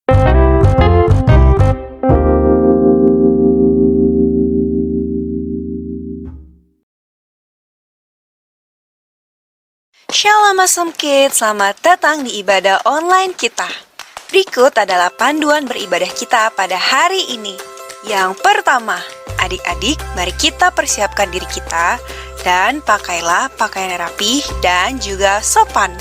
Shalom Awesome Kids, selamat datang di ibadah online kita. Berikut adalah panduan beribadah kita pada hari ini. Yang pertama, adik-adik, mari kita persiapkan diri kita dan pakailah pakaian yang rapih dan juga sopan.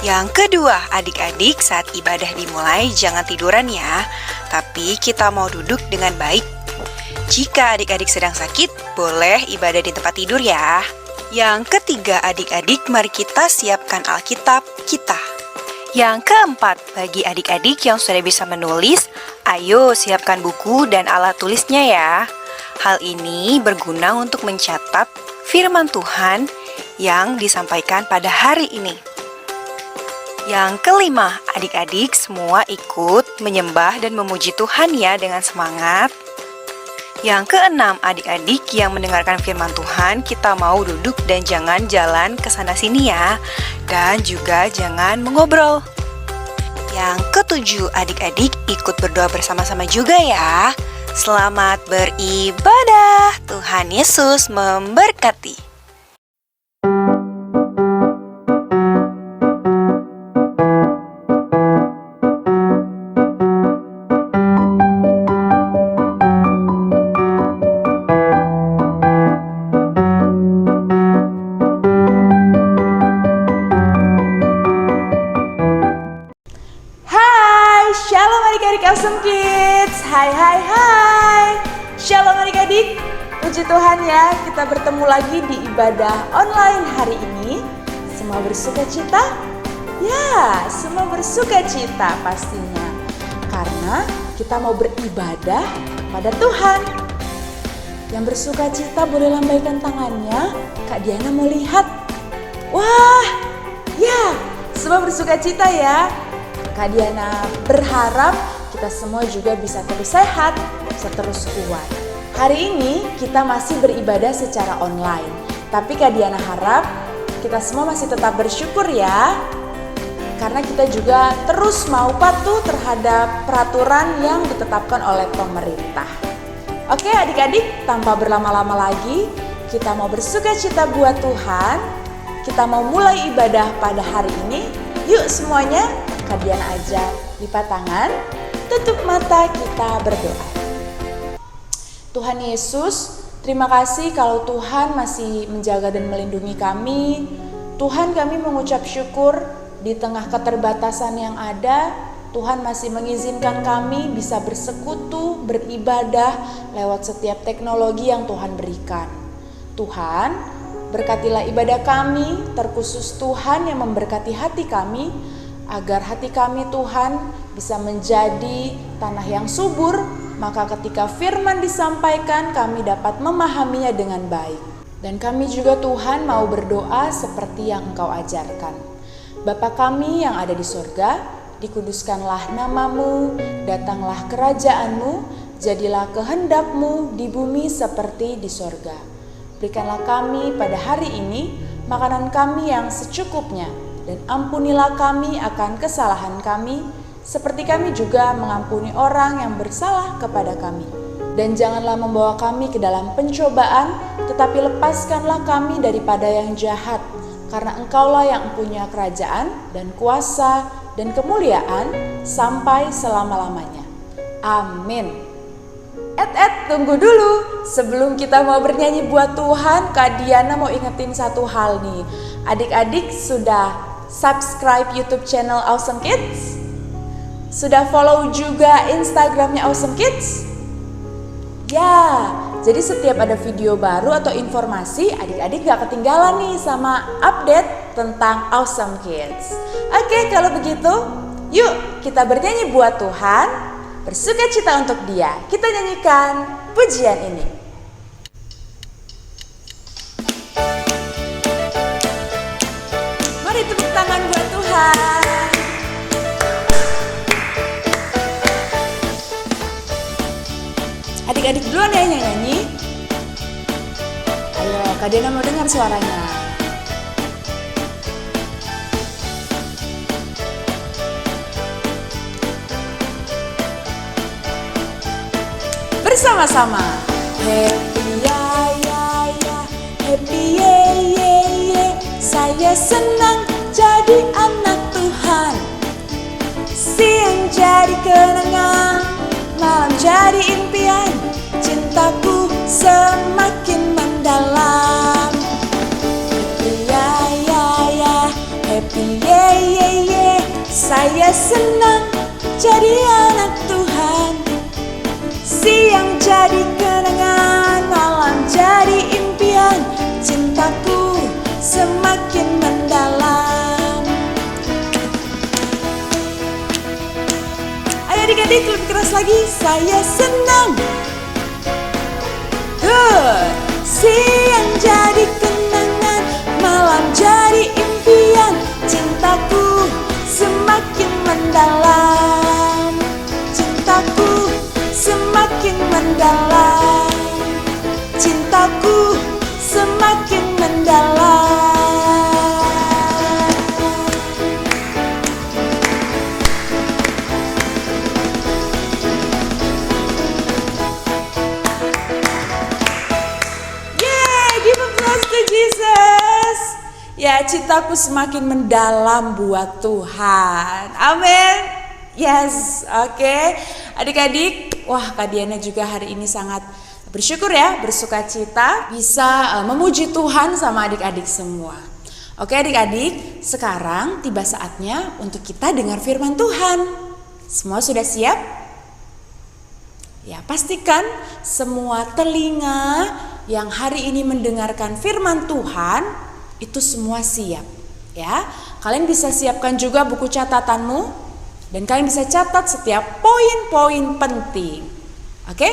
Yang kedua, adik-adik, saat ibadah dimulai jangan tiduran ya, tapi kita mau duduk dengan baik. Jika adik-adik sedang sakit, boleh ibadah di tempat tidur ya. Yang ketiga, adik-adik, mari kita siapkan Alkitab kita. Yang keempat, bagi adik-adik yang sudah bisa menulis, ayo siapkan buku dan alat tulisnya ya. Hal ini berguna untuk mencatat firman Tuhan yang disampaikan pada hari ini. Yang kelima, adik-adik semua ikut menyembah dan memuji Tuhan ya dengan semangat. Yang keenam, adik-adik yang mendengarkan firman Tuhan, kita mau duduk dan jangan jalan ke sana sini ya. Dan juga jangan mengobrol. Yang ketujuh, adik-adik ikut berdoa bersama-sama juga ya. Selamat beribadah. Tuhan Yesus memberkati. Awesome Kids, hai. Shalom adik-adik, puji Tuhan ya, kita bertemu lagi di ibadah online hari ini. Semua bersuka cita? Ya, semua bersuka cita pastinya. Karena kita mau beribadah pada Tuhan. Yang bersuka cita boleh lambaikan tangannya. Kak Diana mau lihat. Wah, ya, semua bersuka cita ya. Kak Diana berharap kita semua juga bisa terus sehat, bisa terus kuat. Hari ini kita masih beribadah secara online. Tapi Kak Diana harap kita semua masih tetap bersyukur ya. Karena kita juga terus mau patuh terhadap peraturan yang ditetapkan oleh pemerintah. Oke adik-adik, tanpa berlama-lama lagi, kita mau bersuka cita buat Tuhan. Kita mau mulai ibadah pada hari ini. Yuk semuanya, Kak Diana ajak lipat tangan. Tutup mata, kita berdoa. Tuhan Yesus, terima kasih kalau Tuhan masih menjaga dan melindungi kami. Tuhan, kami mengucap syukur di tengah keterbatasan yang ada. Tuhan masih mengizinkan kami bisa bersekutu, beribadah lewat setiap teknologi yang Tuhan berikan. Tuhan, berkatilah ibadah kami, terkhusus Tuhan yang memberkati hati kami, agar hati kami Tuhan bisa menjadi tanah yang subur, maka ketika firman disampaikan kami dapat memahaminya dengan baik. Dan kami juga Tuhan mau berdoa seperti yang Engkau ajarkan. Bapa kami yang ada di surga, dikuduskanlah namamu, datanglah kerajaan-Mu, jadilah kehendak-Mu di bumi seperti di surga. Berikanlah kami pada hari ini makanan kami yang secukupnya, dan ampunilah kami akan kesalahan kami, seperti kami juga mengampuni orang yang bersalah kepada kami. Dan janganlah membawa kami ke dalam pencobaan, tetapi lepaskanlah kami daripada yang jahat. Karena Engkaulah yang punya kerajaan dan kuasa dan kemuliaan sampai selama-lamanya. Amin. Tunggu dulu. Sebelum kita mau bernyanyi buat Tuhan, Kak Diana mau ingetin satu hal nih. Adik-adik sudah subscribe YouTube channel Awesome Kids? Sudah follow juga Instagramnya Awesome Kids? Ya, jadi setiap ada video baru atau informasi, adik-adik gak ketinggalan nih sama update tentang Awesome Kids. Oke, kalau begitu, yuk kita bernyanyi buat Tuhan, bersuka cita untuk Dia. Kita nyanyikan pujian ini. Mari tepuk tangan buat Tuhan. Adik-adik duluan ya yang nyanyi. Ayo, Kak Diana mau dengar suaranya. bersama-sama. Happy ya ya ya, happy ye ye ye. Saya senang jadi anak Tuhan. Siang jadi kenangan, malam jadi impian. Cintaku semakin mendalam. Happy ya ya ya, happy ye ye ye. Saya senang jadi anak Tuhan. Siang jadi kenangan, malam jadi impian. Cintaku semakin mendalam. Ayo adik-adik lebih keras lagi. Saya senang. Good. Siang jadi kenangan, malam jadi impian. Cintaku semakin mendalam. Cintaku semakin mendalam. Cintaku semakin mendalam. Yeah, give applause to Jesus. Ya, cintaku semakin mendalam buat Tuhan. Amin. Yes, oke. Adik-adik, wah Kak Diana juga hari ini sangat bersyukur ya, bersuka cita bisa memuji Tuhan sama adik-adik semua. Oke adik-adik, sekarang tiba saatnya untuk kita dengar firman Tuhan. Semua sudah siap? Ya, pastikan semua telinga yang hari ini mendengarkan firman Tuhan itu semua siap. Ya, kalian bisa siapkan juga buku catatanmu. Dan kalian bisa catat setiap poin-poin penting. Oke?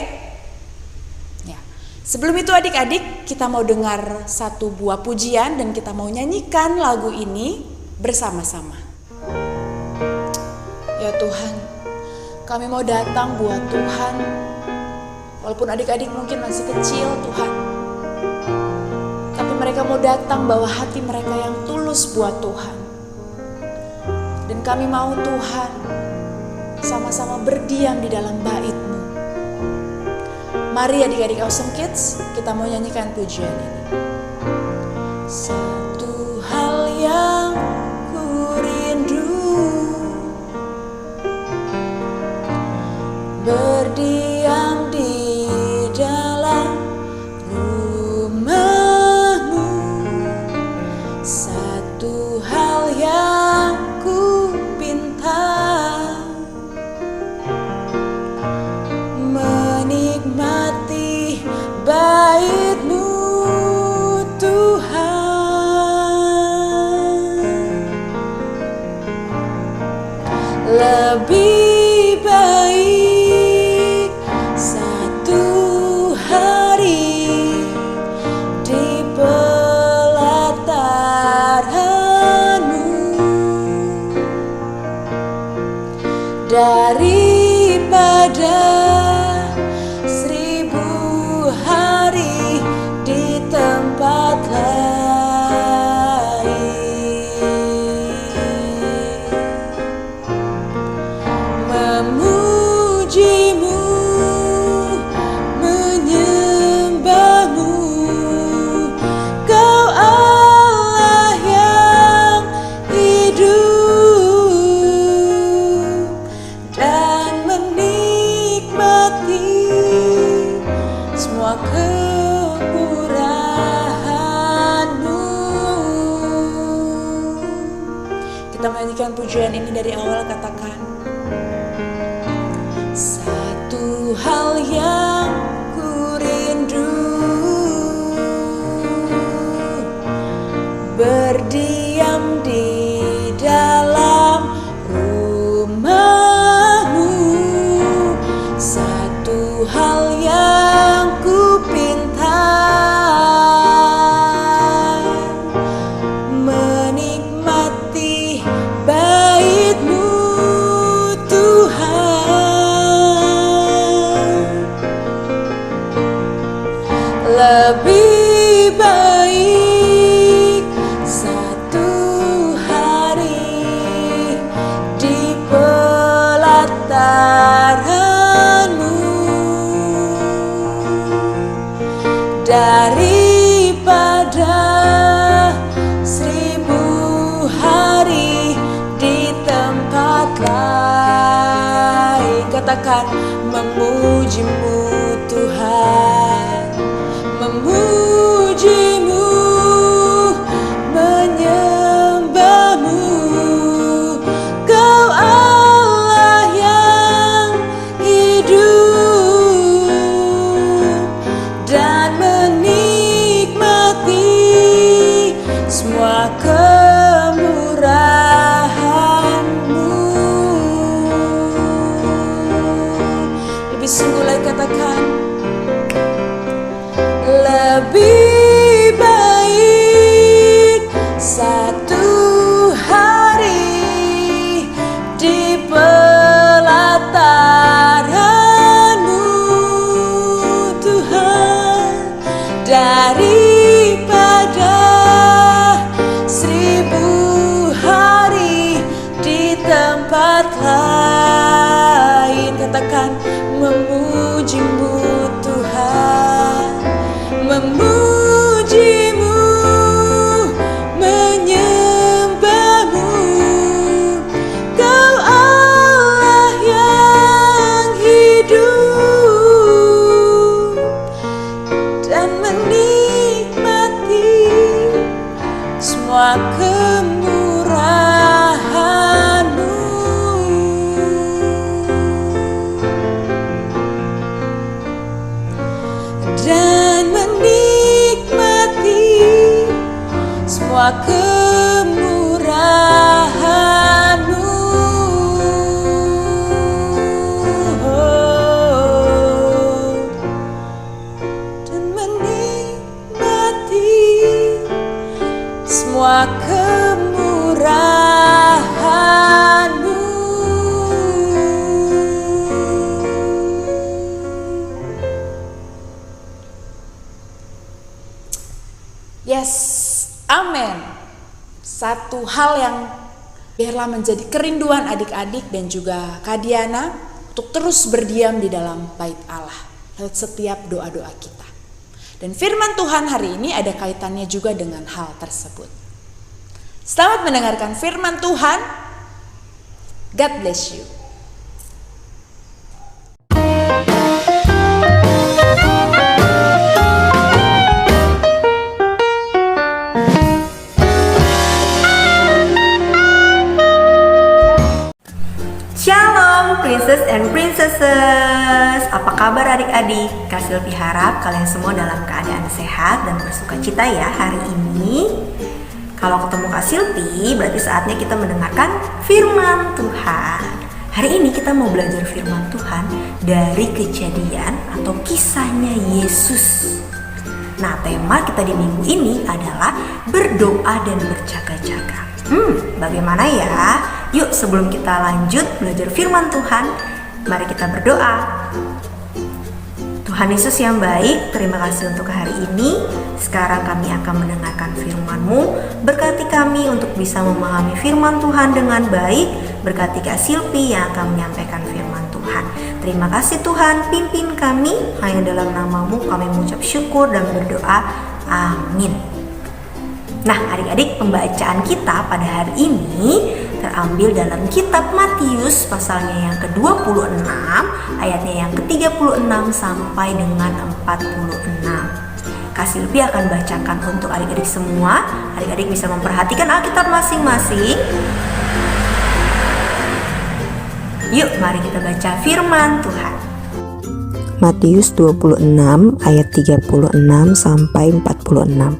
Ya. Sebelum itu adik-adik, kita mau dengar satu buah pujian dan kita mau nyanyikan lagu ini bersama-sama. Ya Tuhan, kami mau datang buat Tuhan. Walaupun adik-adik mungkin masih kecil Tuhan, tapi mereka mau datang bawa hati mereka yang tulus buat Tuhan. Dan kami mau Tuhan sama-sama berdiam di dalam bait-Mu. Mari adik-adik Awesome Kids, kita mau nyanyikan pujian ini. Satu hal yang ku rindu, berdiam di dalam rumah-Mu. Satu hal yang ku pinta, menikmati bait-Mu Tuhan. Lebih baik satu hari di pelataran-Mu daripada 1000 hari di tempat lain. Memuji-Mu, menyembah-Mu, Kau Allah yang hidup, dan menikmati semua kemurahan-Mu. Kita menyanyikan pujian ini dari awal, katakan. Satu hal yang ku rindu, berdiam di dalam rumah-Mu. Satu hal yang ku pinta, menikmati bait-Mu Tuhan. katakan memuji-Mu Tuhan, memuji-Mu, menyembah-Mu. Kau Allah yang hidup dan menikmati semua kemurahan-Mu. Lebih sungguh lagi katakan, lebih baik satu hari di pelataran-Mu Tuhan, daripada 1000 hari di tempat lain. Katakan memuji-Mu Tuhan, memuji-Mu, menyembah-Mu. Kau Allah yang hidup dan menikmati semua kemurahan-Mu. Dan menikmati semua kemurahan-Mu. Dan menikmati semua kemurahan-Mu. Yes, amin. Satu hal yang biarlah menjadi kerinduan adik-adik dan juga Kak Diana untuk terus berdiam di dalam bait Allah lewat setiap doa-doa kita. Dan firman Tuhan hari ini ada kaitannya juga dengan hal tersebut. Selamat mendengarkan firman Tuhan. God bless you. Shalom Princess and Princesses. Apa kabar adik-adik? Kak Silvi harap kalian semua dalam keadaan sehat dan bersuka cita ya hari ini. Kalau ketemu Kak Silvi, berarti saatnya kita mendengarkan firman Tuhan. Hari ini kita mau belajar firman Tuhan dari kejadian atau kisahnya Yesus. Nah, tema kita di minggu ini adalah berdoa dan berjaga-jaga. Bagaimana ya? Yuk sebelum kita lanjut belajar firman Tuhan, mari kita berdoa. Tuhan Yesus yang baik, terima kasih untuk hari ini. Sekarang kami akan mendengarkan firman-Mu. Berkati kami untuk bisa memahami firman Tuhan dengan baik. Berkati Kak Silvi yang akan menyampaikan firman Tuhan. Terima kasih Tuhan, pimpin kami. Hanya dalam nama-Mu kami mengucap syukur dan berdoa. Amin. Nah adik-adik, pembacaan kita pada hari ini terambil dalam kitab Matius pasalnya yang ke-26 ayatnya yang ke-36 sampai dengan 46. Kak Silvi akan bacakan untuk adik-adik semua. Adik-adik bisa memperhatikan Alkitab masing-masing. Yuk mari kita baca firman Tuhan. Matius 26 ayat 36 sampai 46.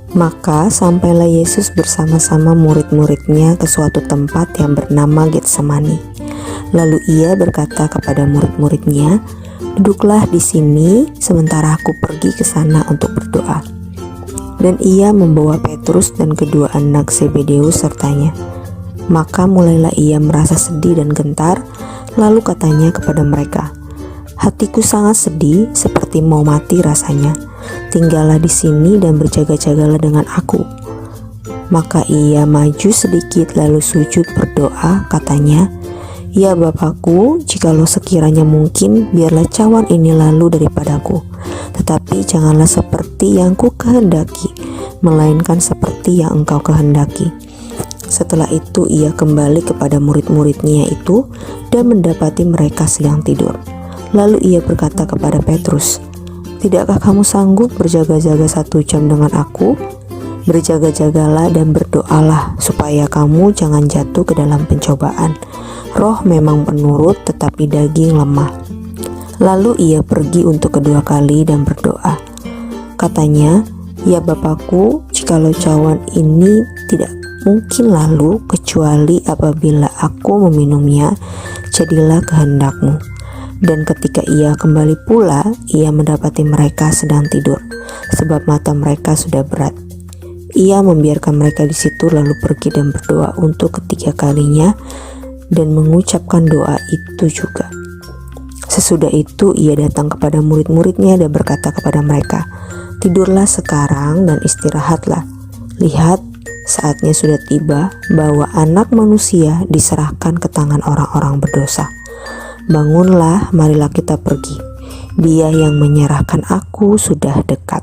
Maka sampailah Yesus bersama-sama murid-muridnya ke suatu tempat yang bernama Getsemani. Lalu ia berkata kepada murid-muridnya, "Duduklah di sini sementara aku pergi ke sana untuk berdoa." Dan ia membawa Petrus dan kedua anak Zebedeus sertanya. Maka mulailah ia merasa sedih dan gentar, lalu katanya kepada mereka, "Hatiku sangat sedih, seperti mau mati rasanya. Tinggallah di sini dan berjaga-jagalah dengan aku." Maka ia maju sedikit lalu sujud berdoa, katanya, "Ya Bapakku, jikalau sekiranya mungkin, biarlah cawan ini lalu daripadaku. Tetapi janganlah seperti yang ku kehendaki, melainkan seperti yang Engkau kehendaki." Setelah itu ia kembali kepada murid-muridnya itu dan mendapati mereka sedang tidur. Lalu ia berkata kepada Petrus, "Tidakkah kamu sanggup berjaga-jaga 1 jam dengan aku? Berjaga-jagalah dan berdoalah supaya kamu jangan jatuh ke dalam pencobaan. Roh memang penurut tetapi daging lemah." Lalu ia pergi untuk kedua kali dan berdoa. Katanya, "Ya Bapakku, jikalau cawan ini tidak mungkin lalu kecuali apabila aku meminumnya, jadilah kehendak-Mu." Dan ketika ia kembali pula, ia mendapati mereka sedang tidur, sebab mata mereka sudah berat. Ia membiarkan mereka di situ lalu pergi dan berdoa untuk ketiga kalinya dan mengucapkan doa itu juga. Sesudah itu ia datang kepada murid-muridnya dan berkata kepada mereka, "Tidurlah sekarang dan istirahatlah. Lihat, saatnya sudah tiba bahwa Anak Manusia diserahkan ke tangan orang-orang berdosa. Bangunlah, marilah kita pergi. Dia yang menyerahkan aku sudah dekat."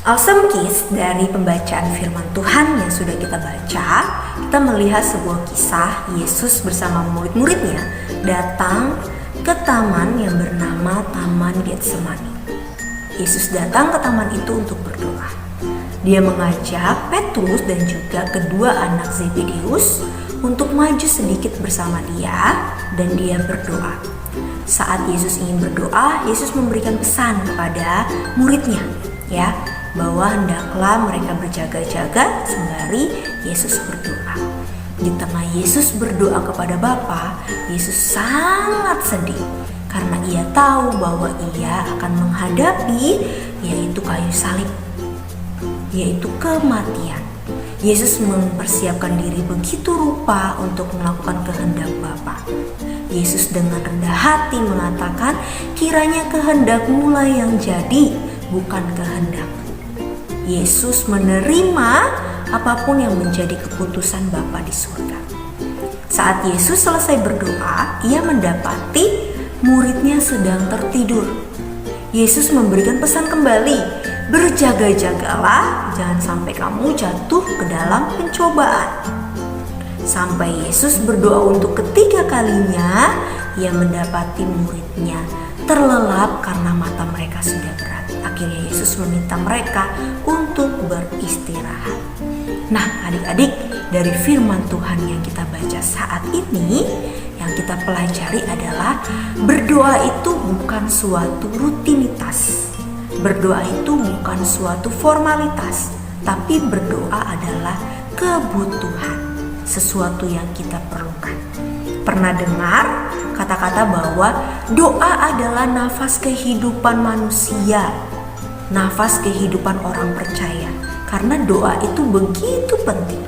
Awesome Kids, dari pembacaan firman Tuhan yang sudah kita baca, kita melihat sebuah kisah Yesus bersama murid-muridnya datang ke taman yang bernama Taman Getsemani. Yesus datang ke taman itu untuk berdoa. Dia mengajak Petrus dan juga kedua anak Zebedeus untuk maju sedikit bersama dia dan dia berdoa. Saat Yesus ingin berdoa, Yesus memberikan pesan kepada muridnya, ya, bahwa hendaklah mereka berjaga-jaga sembari Yesus berdoa. Di tengah Yesus berdoa kepada Bapa, Yesus sangat sedih karena ia tahu bahwa ia akan menghadapi yaitu kayu salib, yaitu kematian. Yesus mempersiapkan diri begitu rupa untuk melakukan kehendak Bapa. Yesus dengan rendah hati mengatakan, "Kiranya kehendak-Mu lah yang jadi, bukan kehendak." Yesus menerima apapun yang menjadi keputusan Bapa di surga. Saat Yesus selesai berdoa, ia mendapati muridnya sedang tertidur. Yesus memberikan pesan kembali, "Berjaga-jagalah, jangan sampai kamu jatuh ke dalam pencobaan." Sampai Yesus berdoa untuk ketiga kalinya, ia mendapati muridnya terlelap karena mata mereka sudah berat. Akhirnya Yesus meminta mereka untuk beristirahat. Nah, adik-adik, dari firman Tuhan yang kita baca saat ini, yang kita pelajari adalah berdoa itu bukan suatu rutinitas. Berdoa itu bukan suatu formalitas, tapi berdoa adalah kebutuhan, sesuatu yang kita perlukan. Pernah dengar kata-kata bahwa doa adalah nafas kehidupan manusia, nafas kehidupan orang percaya, karena doa itu begitu penting.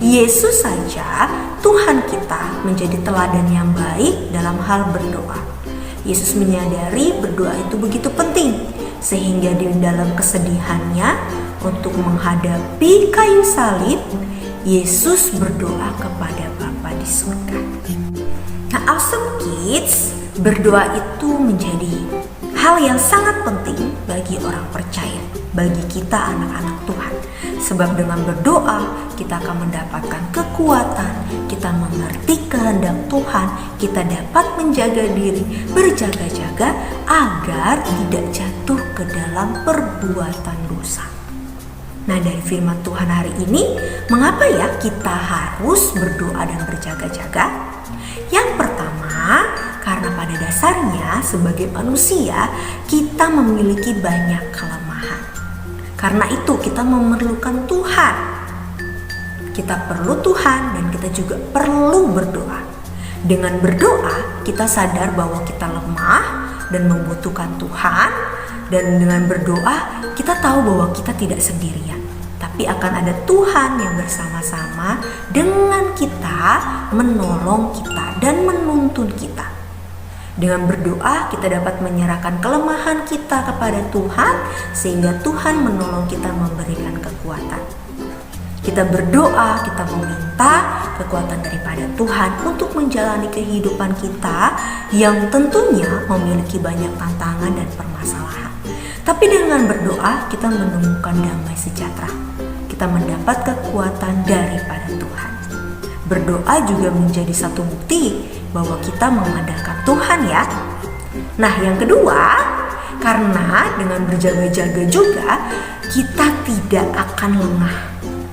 Yesus saja, Tuhan kita, menjadi teladan yang baik dalam hal berdoa. Yesus menyadari berdoa itu begitu penting, sehingga di dalam kesedihannya untuk menghadapi kayu salib, Yesus berdoa kepada Bapa di surga. Nah, Awesome Kids, berdoa itu menjadi hal yang sangat penting bagi orang percaya, bagi kita anak-anak Tuhan. Sebab dengan berdoa, kita akan mendapatkan kekuatan, kita mengerti kehendak Tuhan, kita dapat menjaga diri, berjaga-jaga agar tidak jatuh ke dalam perbuatan dosa. Nah, dari firman Tuhan hari ini, mengapa ya kita harus berdoa dan berjaga-jaga? Yang pertama, karena pada dasarnya sebagai manusia kita memiliki banyak kelemahan. Karena itu kita memerlukan Tuhan. Kita perlu Tuhan dan kita juga perlu berdoa. Dengan berdoa kita sadar bahwa kita lemah dan membutuhkan Tuhan. Dan dengan berdoa kita tahu bahwa kita tidak sendirian, tapi akan ada Tuhan yang bersama-sama dengan kita, menolong kita dan menuntun kita. Dengan berdoa kita dapat menyerahkan kelemahan kita kepada Tuhan, sehingga Tuhan menolong kita, memberikan kekuatan. Kita berdoa, kita meminta kekuatan daripada Tuhan untuk menjalani kehidupan kita yang tentunya memiliki banyak tantangan dan permasalahan. Tapi dengan berdoa kita menemukan damai sejahtera. Kita kita mendapat kekuatan daripada Tuhan. Berdoa juga menjadi satu bukti bahwa kita mengandalkan Tuhan ya. Nah, yang kedua, karena dengan berjaga-jaga juga kita tidak akan lengah,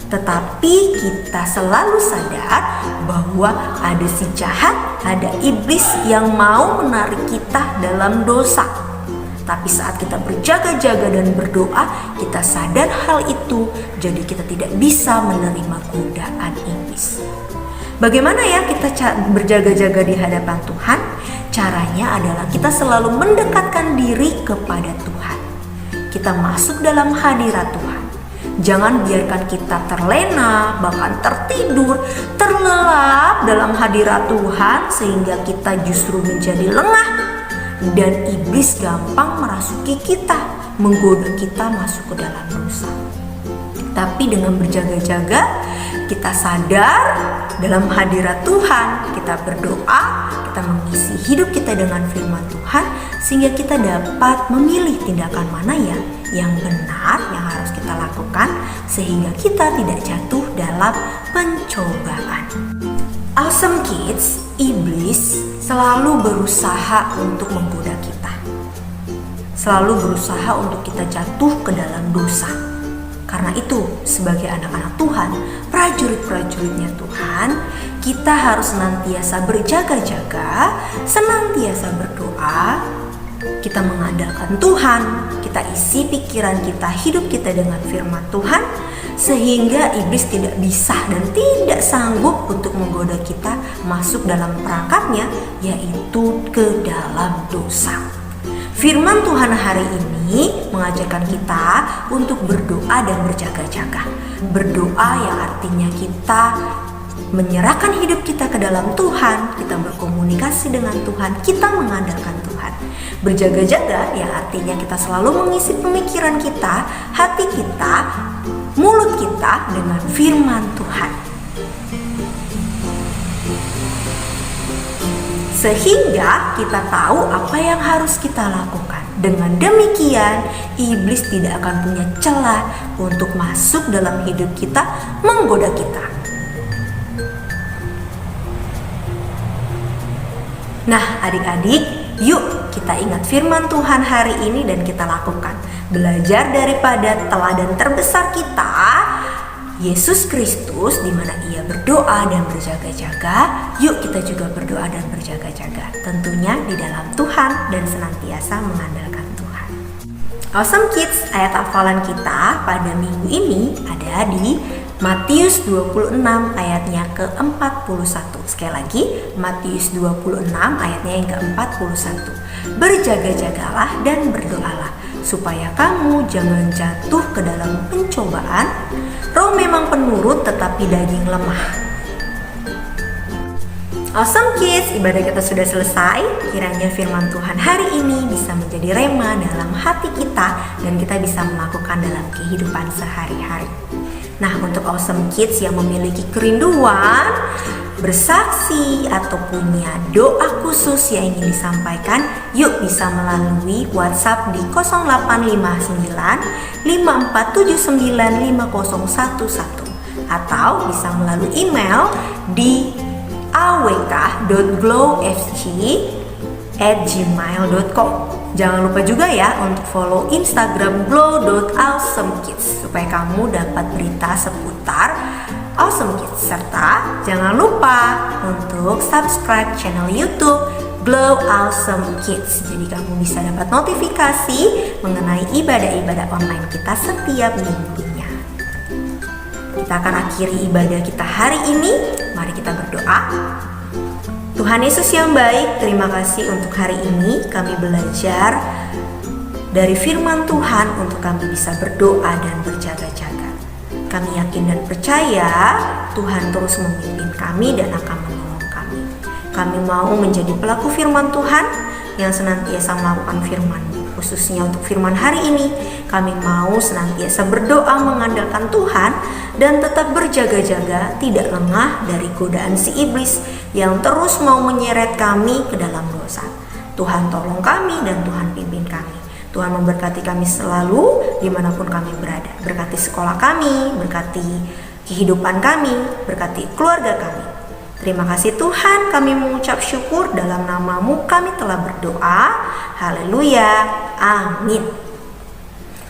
tetapi kita selalu sadar bahwa ada si jahat, ada iblis yang mau menarik kita dalam dosa. Tapi saat kita berjaga-jaga dan berdoa, kita sadar hal itu, jadi kita tidak bisa menerima godaan iblis. Bagaimana ya kita berjaga-jaga di hadapan Tuhan? Caranya adalah kita selalu mendekatkan diri kepada Tuhan. Kita masuk dalam hadirat Tuhan. Jangan biarkan kita terlena, bahkan tertidur, terlelap dalam hadirat Tuhan sehingga kita justru menjadi lengah dan iblis gampang merasuki kita, menggoda kita masuk ke dalam dosa. Tapi dengan berjaga-jaga, kita sadar dalam hadirat Tuhan, kita berdoa, kita mengisi hidup kita dengan firman Tuhan, sehingga kita dapat memilih tindakan mana ya yang benar, yang harus kita lakukan, sehingga kita tidak jatuh dalam pencobaan. Awesome Kids, iblis selalu berusaha untuk menggoda kita, selalu berusaha untuk kita jatuh ke dalam dosa. Karena itu, sebagai anak-anak Tuhan, prajurit-prajuritnya Tuhan, kita harus senantiasa berjaga-jaga, senantiasa berdoa, kita mengandalkan Tuhan, kita isi pikiran kita, hidup kita dengan firman Tuhan, sehingga iblis tidak bisa dan tidak sanggup untuk menggoda kita masuk dalam perangkapnya, yaitu ke dalam dosa. Firman Tuhan hari ini mengajarkan kita untuk berdoa dan berjaga-jaga. Berdoa yang artinya kita menyerahkan hidup kita ke dalam Tuhan, kita berkomunikasi dengan Tuhan, kita mengandalkan Tuhan. Berjaga-jaga yang artinya kita selalu mengisi pemikiran kita, hati kita, mulut kita dengan firman Tuhan. Sehingga kita tahu apa yang harus kita lakukan. Dengan demikian, iblis tidak akan punya celah untuk masuk dalam hidup kita, menggoda kita. Nah, adik-adik, yuk kita ingat firman Tuhan hari ini dan kita lakukan. Belajar daripada teladan terbesar kita, Yesus Kristus, di mana ia berdoa dan berjaga-jaga. Yuk kita juga berdoa dan berjaga-jaga, tentunya di dalam Tuhan dan senantiasa mengandalkan Tuhan. Awesome Kids, ayat hafalan kita pada minggu ini ada di Matius 26 ayatnya ke-41. Sekali lagi, Matius 26 ayatnya yang ke-41. Berjaga-jagalah dan berdoalah, supaya kamu jangan jatuh ke dalam pencobaan. Roh memang penurut tetapi daging lemah. Awesome Kids, ibadah kita sudah selesai. Kiranya firman Tuhan hari ini bisa menjadi rema dalam hati kita dan kita bisa melakukan dalam kehidupan sehari-hari. Nah, untuk Awesome Kids yang memiliki kerinduan bersaksi atau punya doa khusus yang ingin disampaikan, yuk bisa melalui WhatsApp di 0859 5479 5011 atau bisa melalui email di awk.glowfg@gmail.com. Jangan lupa juga ya untuk follow Instagram glow.awesomekids supaya kamu dapat berita seputar Awesome Kids, serta jangan lupa untuk subscribe channel YouTube Glow Awesome Kids. Jadi kamu bisa dapat notifikasi mengenai ibadah-ibadah online kita setiap minggunya. Kita akan akhiri ibadah kita hari ini. Mari kita berdoa. Tuhan Yesus yang baik, terima kasih untuk hari ini kami belajar dari firman Tuhan untuk kami bisa berdoa dan berjaga-jaga. Kami yakin dan percaya Tuhan terus memimpin kami dan akan menolong kami. Kami mau menjadi pelaku firman Tuhan yang senantiasa melakukan firman. Khususnya untuk firman hari ini, kami mau senantiasa berdoa mengandalkan Tuhan dan tetap berjaga-jaga, tidak lengah dari godaan si iblis yang terus mau menyeret kami ke dalam dosa. Tuhan tolong kami dan Tuhan pimpin kami. Tuhan memberkati kami selalu dimanapun kami berada. Berkati sekolah kami, berkati kehidupan kami, berkati keluarga kami. Terima kasih Tuhan, kami mengucap syukur dalam nama-Mu kami telah berdoa. Haleluya, amin.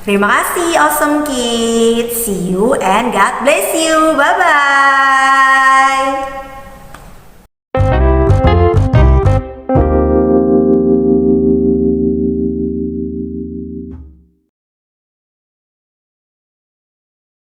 Terima kasih Awesome Kids. See you and God bless you. Bye-bye.